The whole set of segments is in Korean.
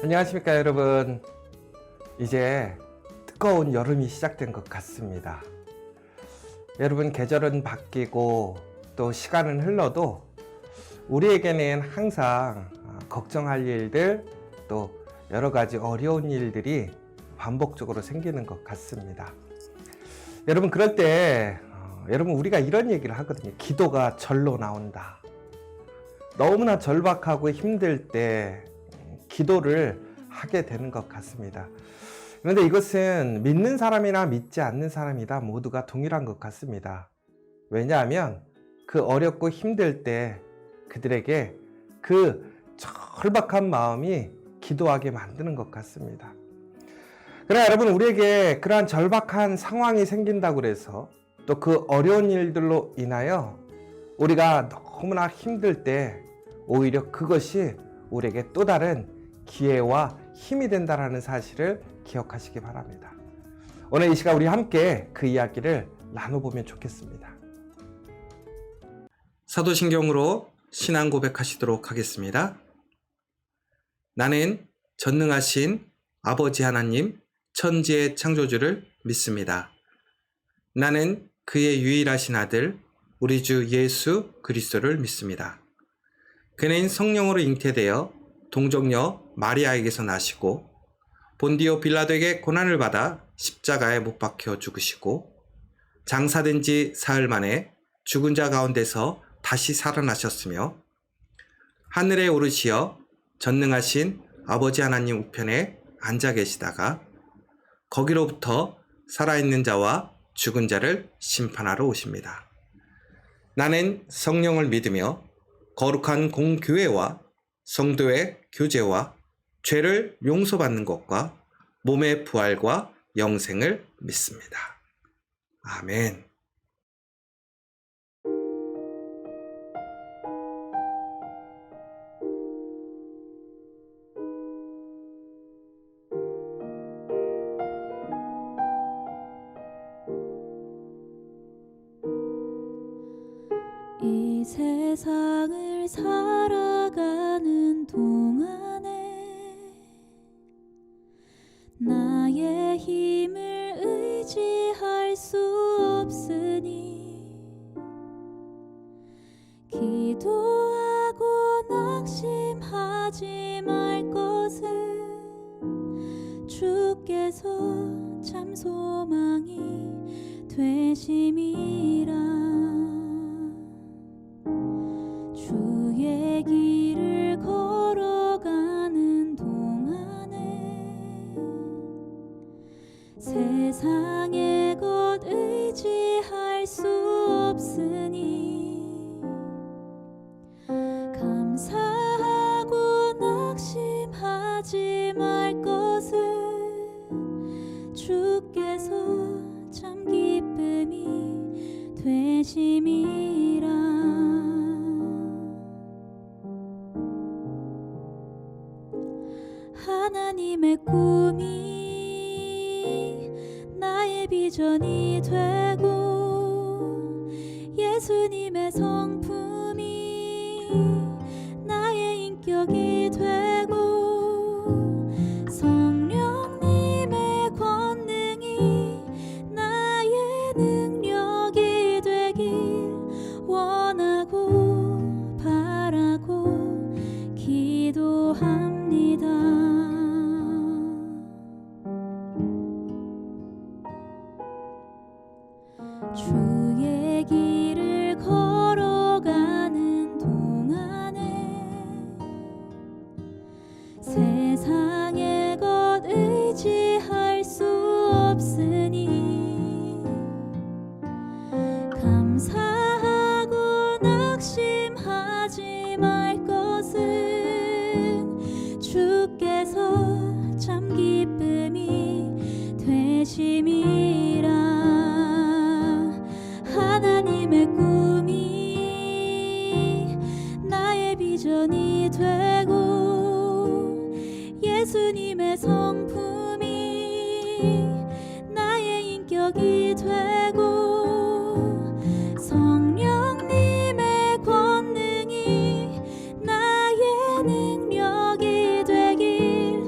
안녕하십니까 여러분. 이제 뜨거운 여름이 시작된 것 같습니다. 여러분, 계절은 바뀌고 또 시간은 흘러도 우리에게는 항상 걱정할 일들, 또 여러 가지 어려운 일들이 반복적으로 생기는 것 같습니다. 여러분, 그럴 때 여러분, 우리가 이런 얘기를 하거든요. 기도가 절로 나온다. 너무나 절박하고 힘들 때 기도를 하게 되는 것 같습니다. 그런데 이것은 믿는 사람이나 믿지 않는 사람이다 모두가 동일한 것 같습니다. 왜냐하면 그 어렵고 힘들 때 그들에게 그 절박한 마음이 기도하게 만드는 것 같습니다. 그러나 여러분, 우리에게 그러한 절박한 상황이 생긴다고 해서 또 그 어려운 일들로 인하여 우리가 너무나 힘들 때 오히려 그것이 우리에게 또 다른 기회와 힘이 된다는 사실을 기억하시기 바랍니다. 오늘 이 시간 우리 함께 그 이야기를 나눠보면 좋겠습니다. 사도신경으로 신앙 고백하시도록 하겠습니다. 나는 전능하신 아버지 하나님, 천지의 창조주를 믿습니다. 나는 그의 유일하신 아들, 우리 주 예수 그리스도를 믿습니다. 그는 성령으로 잉태되어 동정녀 마리아에게서 나시고 본디오 빌라도에게 고난을 받아 십자가에 못 박혀 죽으시고 장사된 지 사흘 만에 죽은 자 가운데서 다시 살아나셨으며 하늘에 오르시어 전능하신 아버지 하나님 우편에 앉아 계시다가 거기로부터 살아있는 자와 죽은 자를 심판하러 오십니다. 나는 성령을 믿으며 거룩한 공교회와 성도의 교제와 죄를 용서받는 것과 몸의 부활과 영생을 믿습니다. 아멘. 이 세상을 살아가는 동안에 나의 힘을 의지할 수 없으니 기도하고 낙심하지 말 것은 주께서 참 소망이 되심이라. 주의 길을 걸어가는 동안에 세상의 것 의지할 수 없으니 감사하고 낙심하지 말 것은 주께서 참 기쁨이 되심이라. 하나님의 꿈이 나의 비전이 되고 예수님의 성품이 나의 인격이 되고 성령님의 권능이 나의 능력이 되길 원하고 바라고 기도합니다. 주의 길을 걸어가는 동안에 세상의 것 의지할 수 없으니 감사하고 낙심하지 말 것은 주께서 참 기쁨이 되심이라. 하나님의 꿈이 나의 비전이 되고 예수님의 성품이 나의 인격이 되고 성령님의 권능이 나의 능력이 되길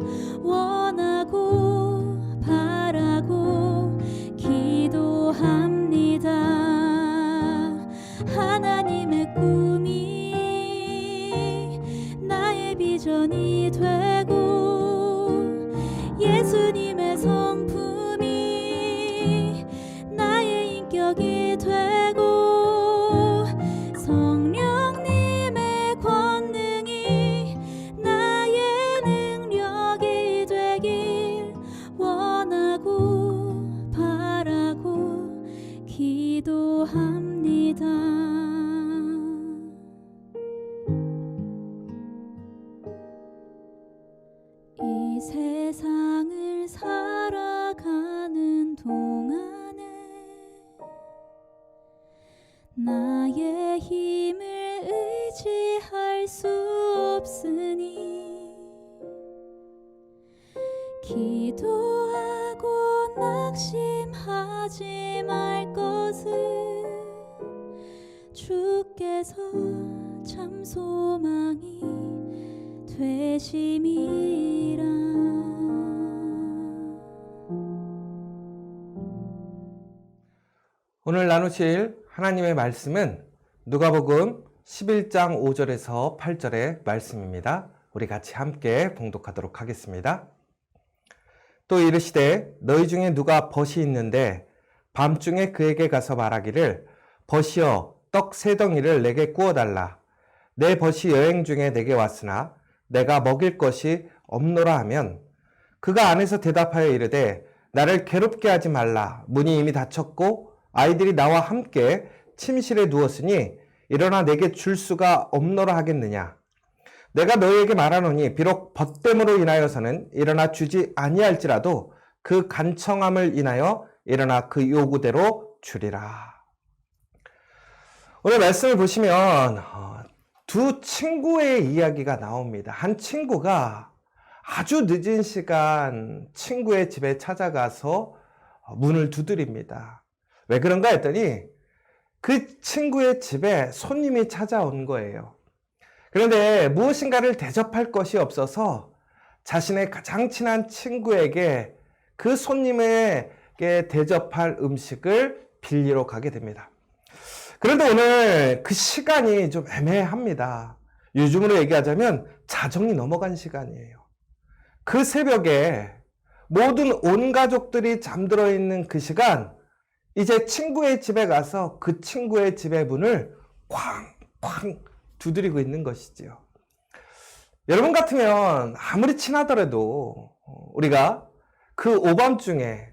인격이 되고 성령님의 권능이 나의 능력이 되길 원하고 바라고 기도합니다. 이 세상을 살아가는 동안에 나의 힘을 의지할 수 없으니 기도하고 낙심하지 말 것을 주께서 참 소망이 되심이라. 오늘 나누실 하나님의 말씀은 누가복음 11장 5절에서 8절의 말씀입니다. 우리 같이 함께 봉독하도록 하겠습니다. 또 이르시되 너희 중에 누가 벗이 있는데 밤중에 그에게 가서 말하기를 벗이여 떡 3덩이를 내게 구워달라. 내 벗이 여행 중에 내게 왔으나 내가 먹일 것이 없노라 하면 그가 안에서 대답하여 이르되 나를 괴롭게 하지 말라. 문이 이미 닫혔고 아이들이 나와 함께 침실에 누웠으니 일어나 내게 줄 수가 없노라 하겠느냐. 내가 너희에게 말하노니 비록 벗됨으로 인하여서는 일어나 주지 아니할지라도 그 간청함을 인하여 일어나 그 요구대로 주리라. 오늘 말씀을 보시면 두 친구의 이야기가 나옵니다. 한 친구가 아주 늦은 시간 친구의 집에 찾아가서 문을 두드립니다. 왜 그런가 했더니 그 친구의 집에 손님이 찾아온 거예요. 그런데 무엇인가를 대접할 것이 없어서 자신의 가장 친한 친구에게 그 손님에게 대접할 음식을 빌리러 가게 됩니다. 그런데 오늘 그 시간이 좀 애매합니다. 요즘으로 얘기하자면 자정이 넘어간 시간이에요. 그 새벽에 모든 온 가족들이 잠들어 있는 그 시간, 이제 친구의 집에 가서 그 친구의 집의 문을 쾅쾅 두드리고 있는 것이지요. 여러분 같으면 아무리 친하더라도 우리가 그 오밤중에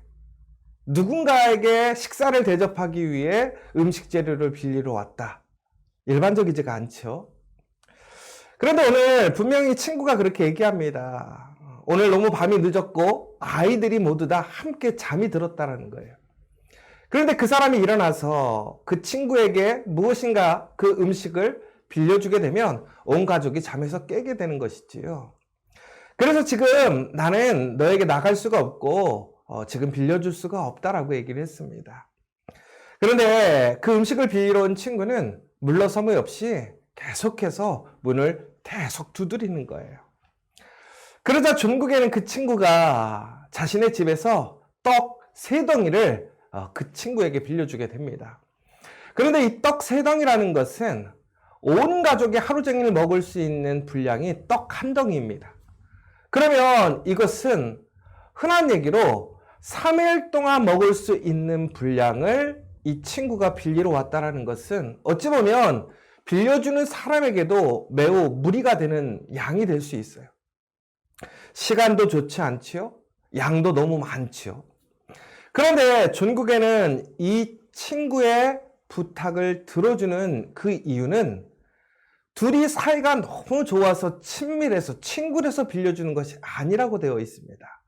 누군가에게 식사를 대접하기 위해 음식 재료를 빌리러 왔다. 일반적이지가 않죠. 그런데 오늘 분명히 친구가 그렇게 얘기합니다. 오늘 너무 밤이 늦었고 아이들이 모두 다 함께 잠이 들었다는 거예요. 그런데 그 사람이 일어나서 그 친구에게 무엇인가 그 음식을 빌려주게 되면 온 가족이 잠에서 깨게 되는 것이지요. 그래서 지금 나는 너에게 나갈 수가 없고 지금 빌려줄 수가 없다라고 얘기를 했습니다. 그런데 그 음식을 빌리러 온 친구는 물러섬이 없이 계속해서 문을 계속 두드리는 거예요. 그러자 종국에는 그 친구가 자신의 집에서 떡 3덩이를 그 친구에게 빌려주게 됩니다. 그런데 이 떡 3덩이라는 것은 온 가족이 하루 종일 먹을 수 있는 분량이 떡 1덩이입니다. 그러면 이것은 흔한 얘기로 3일 동안 먹을 수 있는 분량을 이 친구가 빌리러 왔다는 것은 어찌 보면 빌려주는 사람에게도 매우 무리가 되는 양이 될 수 있어요. 시간도 좋지 않지요? 양도 너무 많지요. 그런데 종국에는 이 친구의 부탁을 들어주는 그 이유는 둘이 사이가 너무 좋아서 친밀해서 친구라서 빌려주는 것이 아니라고 되어 있습니다.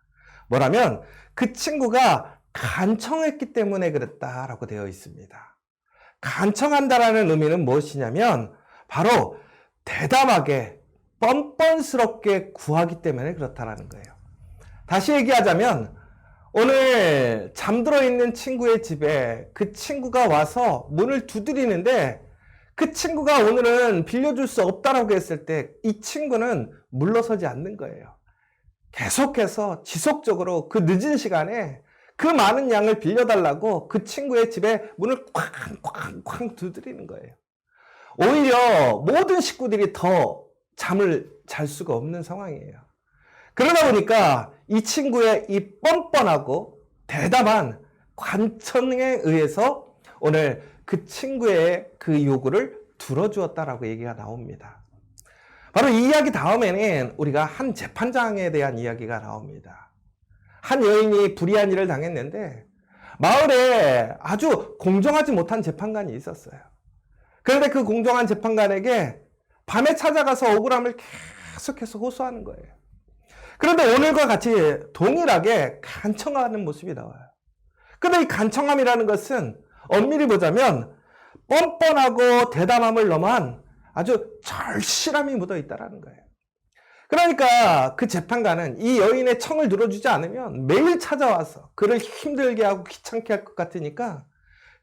뭐라면 그 친구가 간청했기 때문에 그랬다라고 되어 있습니다. 간청한다라는 의미는 무엇이냐면 바로 대담하게 뻔뻔스럽게 구하기 때문에 그렇다라는 거예요. 다시 얘기하자면 오늘 잠들어 있는 친구의 집에 그 친구가 와서 문을 두드리는데 그 친구가 오늘은 빌려줄 수 없다라고 했을 때 이 친구는 물러서지 않는 거예요. 계속해서 지속적으로 그 늦은 시간에 그 많은 양을 빌려달라고 그 친구의 집에 문을 쾅쾅쾅 두드리는 거예요. 오히려 모든 식구들이 더 잠을 잘 수가 없는 상황이에요. 그러다 보니까 이 친구의 이 뻔뻔하고 대담한 관청에 의해서 오늘 그 친구의 그 요구를 들어주었다라고 얘기가 나옵니다. 바로 이 이야기 다음에는 우리가 한 재판장에 대한 이야기가 나옵니다. 한 여인이 불의한 일을 당했는데 마을에 아주 공정하지 못한 재판관이 있었어요. 그런데 그 공정한 재판관에게 밤에 찾아가서 억울함을 계속해서 호소하는 거예요. 그런데 오늘과 같이 동일하게 간청하는 모습이 나와요. 그런데 이 간청함이라는 것은 엄밀히 보자면 뻔뻔하고 대담함을 넘어한 아주 절실함이 묻어 있다는 거예요. 그러니까 그 재판관은 이 여인의 청을 들어주지 않으면 매일 찾아와서 그를 힘들게 하고 귀찮게 할 것 같으니까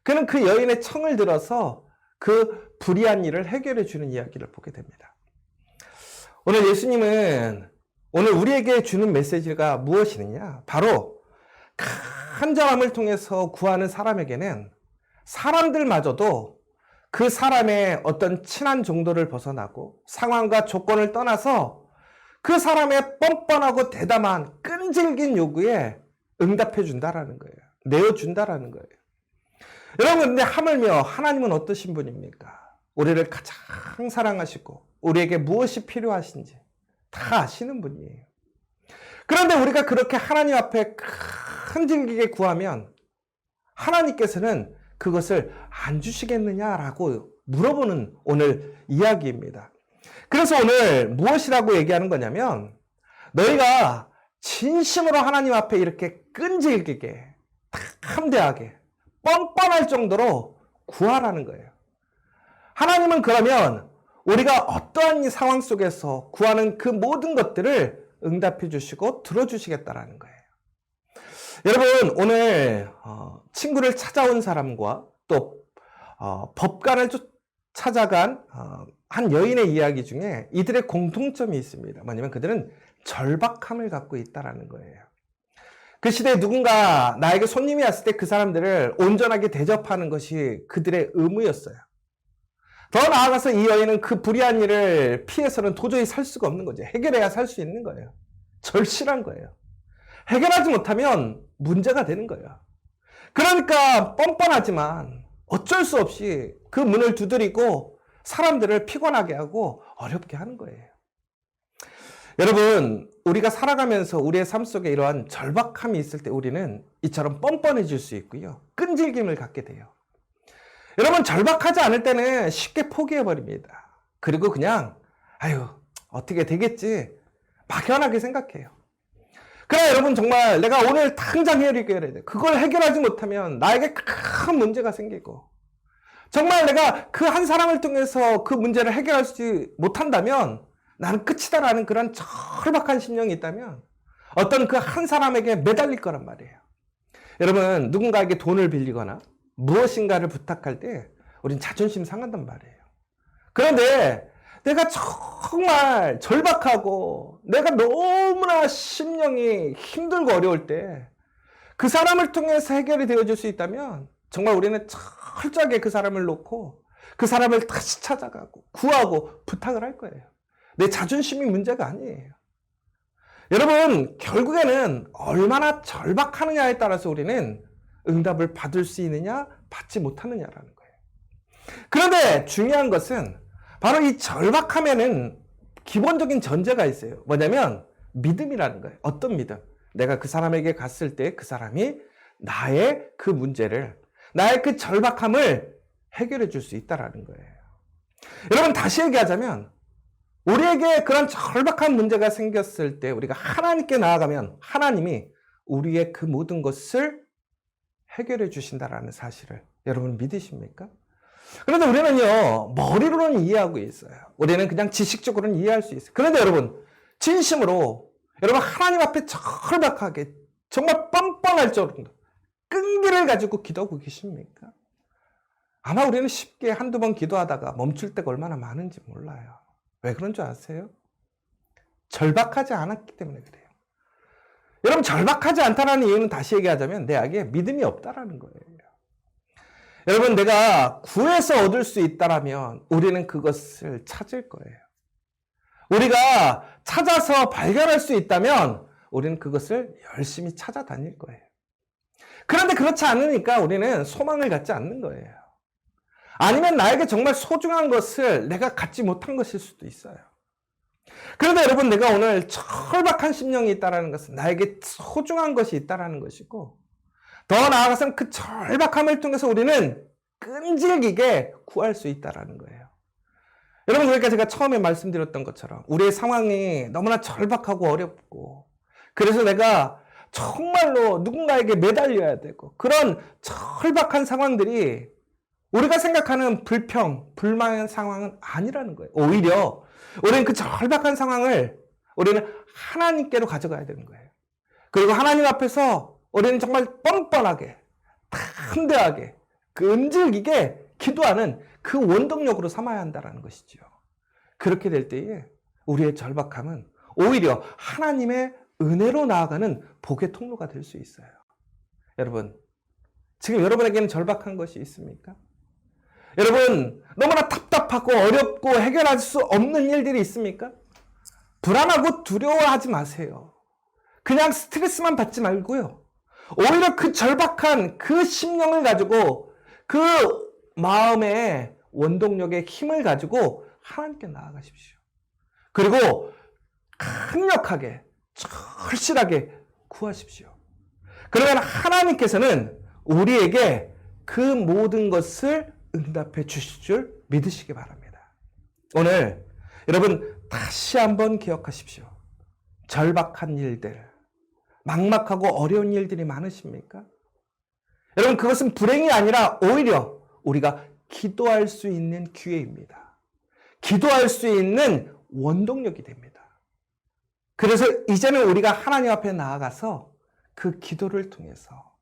그는 그 여인의 청을 들어서 그 불의한 일을 해결해 주는 이야기를 보게 됩니다. 오늘 예수님은 오늘 우리에게 주는 메시지가 무엇이느냐? 바로 간절함을 통해서 구하는 사람에게는 사람들마저도 그 사람의 어떤 친한 정도를 벗어나고 상황과 조건을 떠나서 그 사람의 뻔뻔하고 대담한 끈질긴 요구에 응답해 준다라는 거예요. 내어준다라는 거예요. 여러분, 근데 하물며 하나님은 어떠신 분입니까? 우리를 가장 사랑하시고 우리에게 무엇이 필요하신지 다 아시는 분이에요. 그런데 우리가 그렇게 하나님 앞에 끈질기게 구하면 하나님께서는 그것을 안 주시겠느냐라고 물어보는 오늘 이야기입니다. 그래서 오늘 무엇이라고 얘기하는 거냐면 너희가 진심으로 하나님 앞에 이렇게 끈질기게 담대하게 뻔뻔할 정도로 구하라는 거예요. 하나님은 그러면 우리가 어떠한 상황 속에서 구하는 그 모든 것들을 응답해 주시고 들어주시겠다라는 거예요. 여러분, 오늘 친구를 찾아온 사람과 또 법관을 찾아간 한 여인의 이야기 중에 이들의 공통점이 있습니다. 뭐냐면 그들은 절박함을 갖고 있다는 거예요. 그 시대에 누군가 나에게 손님이 왔을 때 그 사람들을 온전하게 대접하는 것이 그들의 의무였어요. 더 나아가서 이 여인은 그 불의한 일을 피해서는 도저히 살 수가 없는 거죠. 해결해야 살 수 있는 거예요. 절실한 거예요. 해결하지 못하면 문제가 되는 거예요. 그러니까 뻔뻔하지만 어쩔 수 없이 그 문을 두드리고 사람들을 피곤하게 하고 어렵게 하는 거예요. 여러분, 우리가 살아가면서 우리의 삶 속에 이러한 절박함이 있을 때 우리는 이처럼 뻔뻔해질 수 있고요. 끈질김을 갖게 돼요. 여러분, 절박하지 않을 때는 쉽게 포기해버립니다. 그리고 그냥 아유 어떻게 되겠지 막연하게 생각해요. 그래 여러분, 정말 내가 오늘 당장 해결해야 돼. 그걸 해결하지 못하면 나에게 큰 문제가 생기고 정말 내가 그 한 사람을 통해서 그 문제를 해결하지 못한다면 나는 끝이다라는 그런 절박한 심령이 있다면 어떤 그 한 사람에게 매달릴 거란 말이에요. 여러분, 누군가에게 돈을 빌리거나 무엇인가를 부탁할 때 우린 자존심 상한단 말이에요. 그런데 내가 정말 절박하고 내가 너무나 심령이 힘들고 어려울 때 그 사람을 통해서 해결이 되어줄 수 있다면 정말 우리는 철저하게 그 사람을 놓고 그 사람을 다시 찾아가고 구하고 부탁을 할 거예요. 내 자존심이 문제가 아니에요. 여러분, 결국에는 얼마나 절박하느냐에 따라서 우리는 응답을 받을 수 있느냐 받지 못하느냐라는 거예요. 그런데 중요한 것은 바로 이 절박함에는 기본적인 전제가 있어요. 뭐냐면 믿음이라는 거예요. 어떤 믿음? 내가 그 사람에게 갔을 때 그 사람이 나의 그 문제를, 나의 그 절박함을 해결해 줄 수 있다는 거예요. 여러분, 다시 얘기하자면 우리에게 그런 절박한 문제가 생겼을 때 우리가 하나님께 나아가면 하나님이 우리의 그 모든 것을 해결해 주신다라는 사실을 여러분 믿으십니까? 그런데 우리는요, 머리로는 이해하고 있어요. 우리는 그냥 지식적으로는 이해할 수 있어요. 그런데 여러분, 진심으로 여러분 하나님 앞에 절박하게 정말 뻔뻔할 정도 끈기를 가지고 기도하고 계십니까? 아마 우리는 쉽게 한두 번 기도하다가 멈출 때가 얼마나 많은지 몰라요. 왜 그런 줄 아세요? 절박하지 않았기 때문에 그래요. 여러분, 절박하지 않다라는 이유는 다시 얘기하자면 내게 믿음이 없다라는 거예요. 여러분, 내가 구해서 얻을 수 있다라면 우리는 그것을 찾을 거예요. 우리가 찾아서 발견할 수 있다면 우리는 그것을 열심히 찾아다닐 거예요. 그런데 그렇지 않으니까 우리는 소망을 갖지 않는 거예요. 아니면 나에게 정말 소중한 것을 내가 갖지 못한 것일 수도 있어요. 그런데 여러분, 내가 오늘 철박한 심령이 있다는 것은 나에게 소중한 것이 있다는 것이고, 더 나아가서는 그 절박함을 통해서 우리는 끈질기게 구할 수 있다는 거예요. 여러분, 그러니까 제가 처음에 말씀드렸던 것처럼 우리의 상황이 너무나 절박하고 어렵고, 그래서 내가 정말로 누군가에게 매달려야 되고, 그런 절박한 상황들이 우리가 생각하는 불평, 불만의 상황은 아니라는 거예요. 오히려 우리는 그 절박한 상황을 우리는 하나님께로 가져가야 되는 거예요. 그리고 하나님 앞에서 우리는 정말 뻔뻔하게, 담대하게, 끈질기게 기도하는 그 원동력으로 삼아야 한다는 것이죠. 그렇게 될 때에 우리의 절박함은 오히려 하나님의 은혜로 나아가는 복의 통로가 될 수 있어요. 여러분, 지금 여러분에게는 절박한 것이 있습니까? 여러분, 너무나 답답하고 어렵고 해결할 수 없는 일들이 있습니까? 불안하고 두려워하지 마세요. 그냥 스트레스만 받지 말고요. 오히려 그 절박한 그 심령을 가지고, 그 마음의 원동력의 힘을 가지고 하나님께 나아가십시오. 그리고 강력하게, 절실하게 구하십시오. 그러면 하나님께서는 우리에게 그 모든 것을 응답해 주실 줄 믿으시기 바랍니다. 오늘 여러분 다시 한번 기억하십시오. 절박한 일들, 막막하고 어려운 일들이 많으십니까? 여러분, 그것은 불행이 아니라 오히려 우리가 기도할 수 있는 기회입니다. 기도할 수 있는 원동력이 됩니다. 그래서 이제는 우리가 하나님 앞에 나아가서 그 기도를 통해서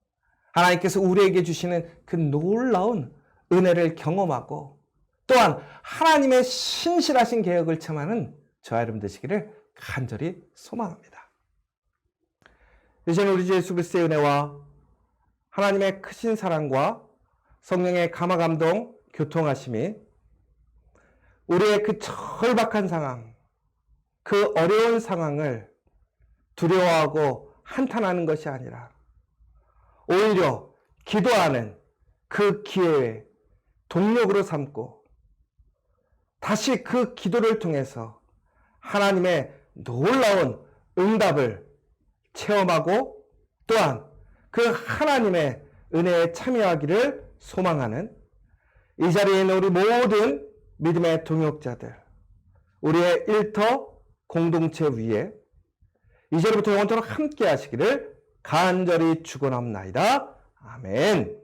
하나님께서 우리에게 주시는 그 놀라운 은혜를 경험하고, 또한 하나님의 신실하신 계획을 체험하는 저와 여러분 되시기를 간절히 소망합니다. 이제는 우리 주 예수 그리스도의 은혜와 하나님의 크신 사랑과 성령의 감화감동, 교통하심이 우리의 그 절박한 상황, 그 어려운 상황을 두려워하고 한탄하는 것이 아니라 오히려 기도하는 그 기회에 동력으로 삼고, 다시 그 기도를 통해서 하나님의 놀라운 응답을 체험하고, 또한 그 하나님의 은혜에 참여하기를 소망하는 이 자리에 있는 우리 모든 믿음의 동역자들, 우리의 일터 공동체 위에 이제부터 영원토록 함께 하시기를 간절히 축원합나이다. 아멘.